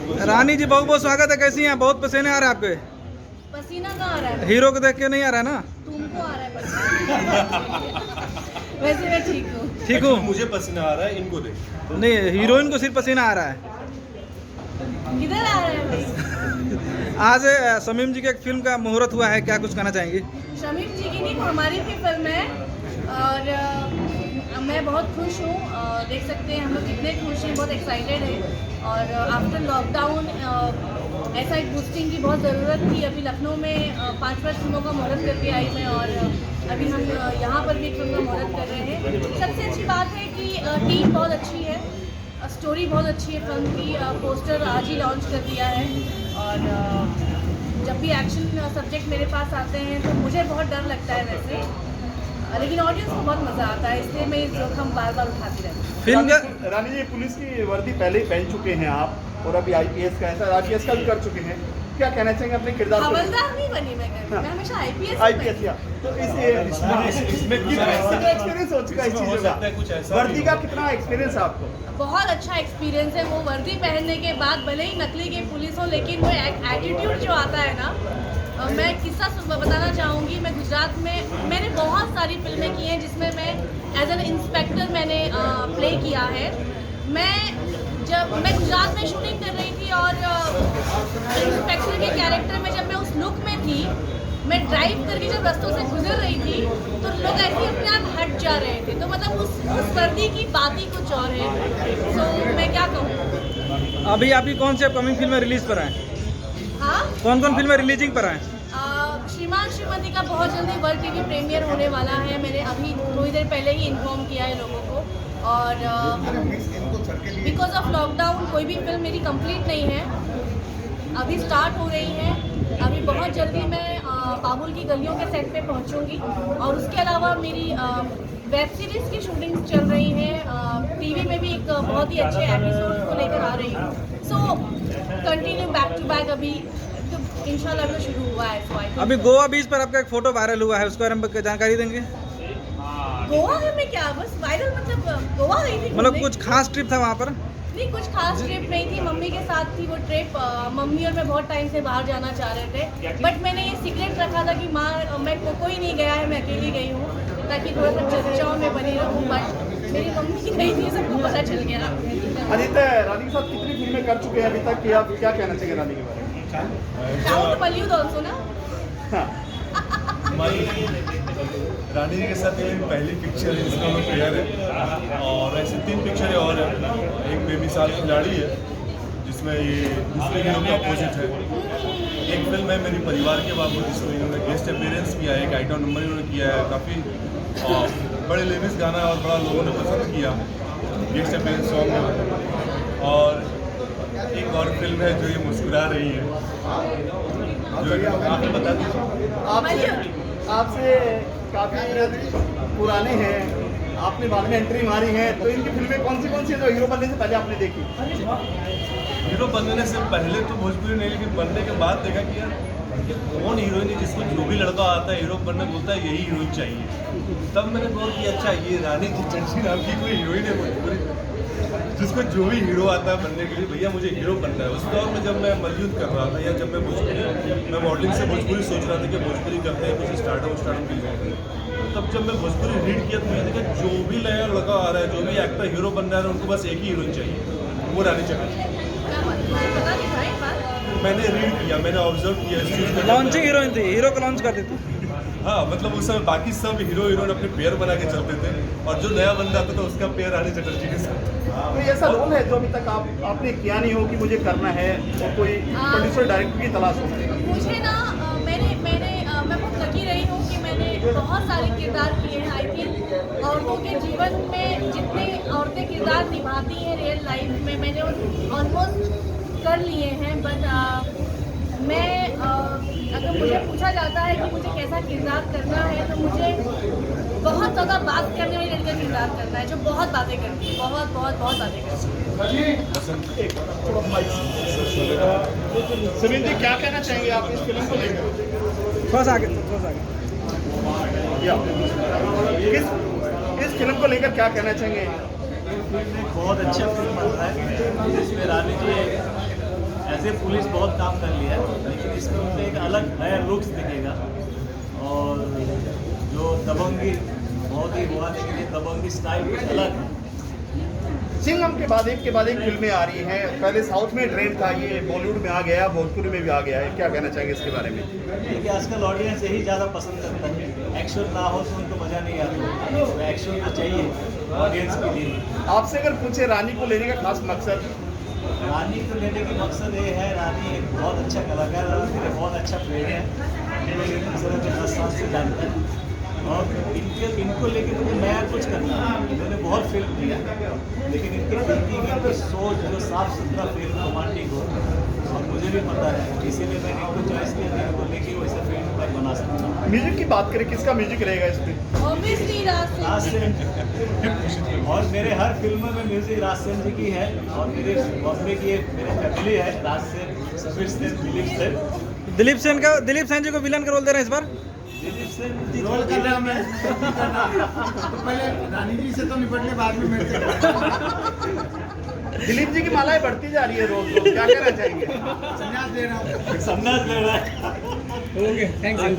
रानी जी बहुत बहुत स्वागत है। कैसी हैं? बहुत पसीने आ रहे हैं आपके। पसीना कहाँ आ रहा है? हीरो को देख के नहीं आ रहा है ना? तुमको आ रहा है पसीना। वैसे मैं ठीक हूँ। ठीक हूँ। मुझे पसीना आ रहा है, इनको देख। नहीं, हीरोइन को सिर्फ पसीना आ रहा है। किधर आ रहा है भाई? आज शमीम जी की एक फिल्म का मुहूर्त हुआ है, क्या कुछ कहना चाहेंगी? शमीम जी की नहीं, वो हमारी भी फिल्म है और मैं बहुत खुश हूँ। देख सकते हैं हम लोग कितने खुश हैं, बहुत एक्साइटेड हैं। और आफ्टर लॉकडाउन ऐसा एक बूस्टिंग की बहुत ज़रूरत थी। अभी लखनऊ में 5 फिल्मों का मुहूर्त करके आई मैं, और अभी हम यहाँ पर भी एक फिल्म का मुहूर्त कर रहे हैं। सबसे अच्छी बात है कि टीम बहुत अच्छी है, स्टोरी बहुत अच्छी है फिल्म की। पोस्टर आज ही लॉन्च कर दिया है और जब भी एक्शन सब्जेक्ट मेरे पास आते हैं तो मुझे बहुत डर लगता है वैसे, लेकिन ऑडियंस को बहुत मज़ा आता है, इसलिए मैं जोखिम बार बार उठाती रहती हूँ। फिल्म का रानी जी, पुलिस की वर्दी पहले ही पहन चुके हैं आप, और अभी आईपीएस का ऐसा आईपीएस का भी कर चुके हैं, क्या कहना चाहेंगे अपने किरदार को? हवलदार नहीं बनी मैं कभी, मैं हमेशा आईपीएस या तो इसमें कितना एक्सपीरियंस हो चुका है इस चीज़ों का? वर्दी का कितना एक्सपीरियंस है आपको? बहुत अच्छा एक्सपीरियंस है। वो वर्दी पहनने के बाद भले ही नकली की पुलिस हो, लेकिन वो एटीट्यूड जो आता है ना, मैं किस्सा बताना चाहूँगी। मैं गुजरात में मैंने बहुत सारी फिल्में की हैं जिसमें मैं एज एन इंस्पेक्टर मैंने प्ले किया है। मैं गुजरात में शूटिंग कर रही थी और इंस्पेक्टर के कैरेक्टर में जब मैं उस लुक में थी, मैं ड्राइव करके जब रास्तों से गुजर रही थी तो लोग ऐसे अपने आप हट जा रहे थे। तो मतलब उस वर्दी की बात ही कुछ और है। तो मैं क्या कहूँ। अभी आपकी कौन सी अपकमिंग फिल्में रिलीज पर हैं? हाँ, कौन कौन फिल्में रिलीजिंग पर हैं? श्रीमान श्रीमती का बहुत जल्दी वर्ल्ड टीवी प्रीमियर होने वाला है। मैंने अभी थोड़ी देर पहले ही इन्फॉर्म किया है लोगों को। और बिकॉज ऑफ लॉकडाउन कोई भी फिल्म मेरी कंप्लीट नहीं है, अभी स्टार्ट हो रही है। अभी बहुत जल्दी मैं बाबुल की गलियों के सेट पे पहुंचूंगी, और उसके अलावा मेरी वेब सीरीज़ की शूटिंग चल रही है। टीवी में भी एक बहुत ही अच्छे एपिसोड को लेकर आ रही हूँ। So continue back to back अभी तो इंशाल्लाह तो शुरू हुआ है। अभी गोवा बीच पर आपका एक फोटो वायरल हुआ है, उसके बारे में जानकारी देंगे? गोवा में क्या बस वायरल, मतलब गोवा गई थी मतलब कुछ खास ट्रिप था वहाँ पर? नहीं, कुछ खास ट्रिप नहीं थी, मम्मी के साथ थी वो ट्रिप। मम्मी और मैं बहुत टाइम से बाहर जाना चाह रहे थे, बट मैंने ये सीक्रेट रखा था कि माँ मैं कोई नहीं गया है, मैं अकेली गई हूँ, ताकि थोड़ा सा चर्चाओं में बनी रहूँ। बट मेरी मम्मी की गई थी, सबको पता चल गया। आदित्य, रानी के साथ कितनी फिल्में कर चुके हैं अभी तक, कि आप क्या कहना चाहिए रानी के बारे में? बॉलीवुड ऑल्सो ना। रानी जी के साथ ये पहली पिक्चर है जिसका मैं प्लेयर है, और ऐसे 3 पिक्चरें और हैं। एक बेमिसाल खिलाड़ी है जिसमें ये दूसरे हीरो के अपोजिट है। एक फिल्म है मेरी परिवार के बाबू, जिसमें इन्होंने गेस्ट अपीयरेंस किया है, एक आइटम नंबर इन्होंने किया है। काफ़ी बड़े लेविस गाना है और बड़ा लोगों ने पसंद किया गेस्ट अपीयरेंस सॉन्ग में। और एक और फिल्म है जो ये मुस्कुरा रही है, जो आपने बता दी। आपसे काफ़ी पुराने हैं, आपने बाद में एंट्री मारी है, तो इनकी फिल्में कौन सी है जो हीरो बनने से पहले आपने देखी? हीरो बनने से पहले तो भोजपुरी नहीं, लेकिन बनने के बाद देखा कि यार कौन हीरोइन है जिसको जो भी लड़का आता है हीरो बनने बोलता है यही हीरोइन चाहिए। तब मैंने गौर किया, अच्छा ये रानी की चंची नाम की कोई हीरोइन है भोजपुरी, जिसको जो भी हीरो आता है बनने के लिए, भैया मुझे हीरो बनना है। उस दौर में जब मैं मलयुद्ध कर रहा था, या जब मैं मॉडलिंग से भोजपुरी सोच रहा था कि भोजपुरी करते हैं, कुछ स्टार्टअप मिल जाएगा, तब जब मैं भोजपुरी रीड किया तो मैंने देखा जो भी नया लड़का आ रहा है, जो भी एक्टर हीरो बन रहा है, उनको बस एक ही हीरोइन चाहिए, वो रानी चटर्जी। मैंने रीड किया, मैंने ऑब्जर्व किया इस चीज़ को। लॉन्चिंग हीरोइन थी, हीरो को लॉन्च कर दी थी। हाँ, मतलब उस समय बाकी सब हीरो हीरोइन अपने पेयर बना के चलते थे, और जो नया बंदा आता था उसका पेयर रानी चटर्जी के साथ। कोई ऐसा रोल है जो अभी तक आपने किया नहीं हो कि मुझे करना है, और कोई प्रोड्यूसर डायरेक्टर की तलाश हो? मुझे ना मैं बहुत लकी रही हूँ कि मैंने बहुत सारे किरदार किए हैं। आई थिंक औरतों के जीवन में जितने औरतें किरदार निभाती हैं रियल लाइफ में, मैंने ऑलमोस्ट कर लिए हैं। बट मैं अगर मुझे पूछा जाता है कि मुझे कैसा किरदार करना है, तो मुझे बहुत ज़्यादा बात करने वाली लड़की का किरदार करना है, जो बहुत बातें करती है, बहुत बातें करती है। समीर जी, क्या कहना चाहेंगे आप इस फिल्म को लेकर? थोड़ा सा आगे। इस फिल्म को लेकर क्या कहना चाहेंगे? बहुत अच्छा फिल्म बन रहा है, जिसमें रानी जी एज ए पुलिस बहुत काम कर लिया है, लेकिन इस फिल्म में एक अलग नया लुक्स दिखेगा। और जो दबंगी बहुत ही हुआ, लेकिन ये दबंगी स्टाइल कुछ अलग है। सिंघम के बाद एक फिल्में आ रही हैं। पहले साउथ में ट्रेंड था, ये बॉलीवुड में आ गया, भोजपुरी में भी आ गया है। क्या कहना चाहेंगे इसके बारे में? देखिए आजकल ऑडियंस यही ज़्यादा पसंद करता है, एक्शन ना हो तो उनको मज़ा नहीं आता, तो एक्शन तो चाहिए ऑडियंस के लिए। आपसे अगर पूछे रानी को लेने का खास मकसद? रानी को लेने का मकसद ये है, रानी एक बहुत अच्छा कलाकार है, मेरे बहुत अच्छा फ्रेंड है, मेरे दूसरे में 10 साल से जानता है। और इनको लेके मुझे नया कुछ करना है। मैंने बहुत फिल्म किया, लेकिन इनकी थिंकिंग, इनकी सोच जो साफ सुथरा फिल्म रोमांटिक हो, और मुझे भी पता है, इसीलिए मैंने इनको चॉइस किया था, इनको लेके वैसा फिल्म मैं बना सकता हूँ। म्यूजिक की बात करें, किसका म्यूजिक रहेगा इस पर? ऑब्वियसली राज राजसेन। और मेरे हर फिल्म में म्यूजिक राजसेन जी की है, और मेरे बॉम्बे की मेरे फैमिली है, राजसेन, सुबीर सेन, दिलीप सेन। दिलीप सेन जी को विलन का रोल दे रहे हैं इस बार। दिलीप सेन जी रोल कर रहा मैं तो पहले रानी जी से तो निपट ले, बाद में मेरे से। दिलीप जी की मालाएं बढ़ती जा रही है रोज रोज, क्या कहना चाहेंगे? संन्यास दे रहा हूँ। संन्यास ले रहा है। Okay, thank you.